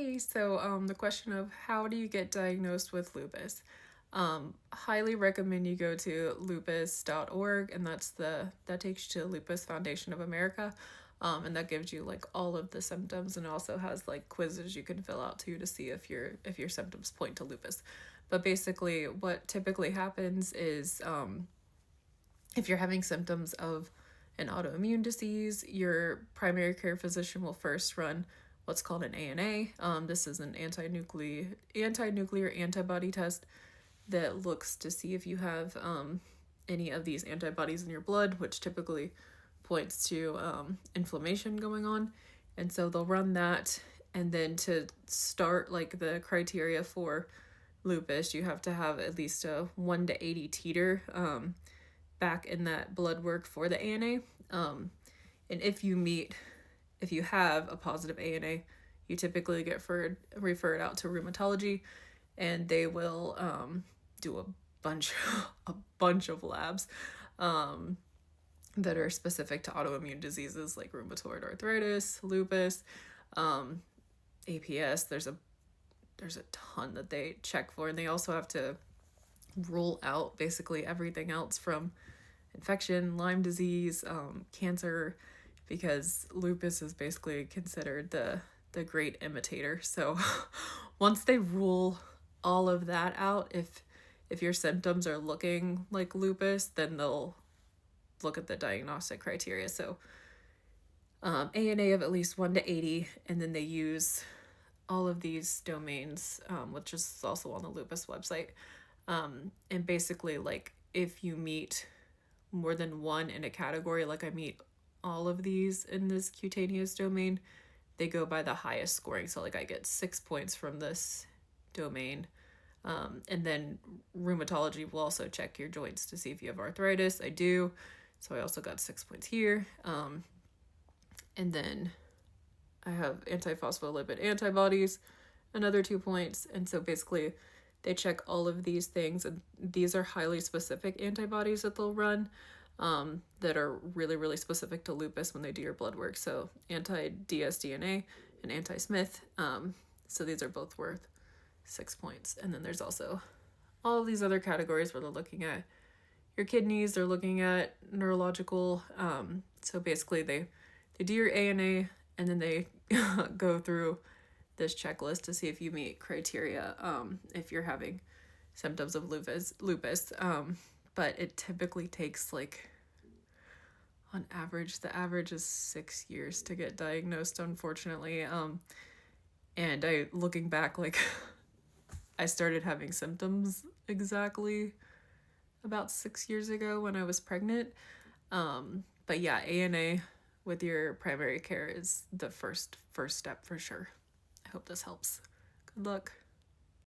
Hey, so the question of how do you get diagnosed with lupus? Highly recommend you go to lupus.org, and that takes you to Lupus Foundation of America. And that gives you like all of the symptoms, and also has like quizzes you can fill out too to see if your symptoms point to lupus. But basically what typically happens is if you're having symptoms of an autoimmune disease, your primary care physician will first run what's called an ANA. This is an anti-nuclear antibody test that looks to see if you have any of these antibodies in your blood, which typically points to inflammation going on. And so they'll run that, and then to start like the criteria for lupus, you have to have at least a 1 to 80 titer back in that blood work for the ANA. And if you have a positive ANA, you typically get referred out to rheumatology, and they will do a bunch of labs that are specific to autoimmune diseases like rheumatoid arthritis, lupus, APS. There's a ton that they check for, and they also have to rule out basically everything else from infection, Lyme disease, cancer, because lupus is basically considered the great imitator. So once they rule all of that out, if your symptoms are looking like lupus, then they'll look at the diagnostic criteria. So ANA of at least 1 to 80, and then they use all of these domains, which is also on the lupus website. And basically, like, if you meet more than one in a category, like I meet all of these in this cutaneous domain, they go by the highest scoring. So like I get 6 points from this domain. And then rheumatology will also check your joints to see if you have arthritis. I do. So I also got 6 points here. And then I have antiphospholipid antibodies, another 2 points. And so basically they check all of these things, and these are highly specific antibodies that they'll run that are really, really specific to lupus when they do your blood work. So anti-dsDNA and anti-Smith. So these are both worth 6 points. And then there's also all of these other categories where they're looking at your kidneys, they're looking at neurological. So basically they do your ANA, and then they go through this checklist to see if you meet criteria if you're having symptoms of lupus. But it typically takes, like, on average, the average is 6 years to get diagnosed, unfortunately. And looking back, like, I started having symptoms exactly about 6 years ago when I was pregnant. But yeah, ANA with your primary care is the first step for sure. I hope this helps. Good luck.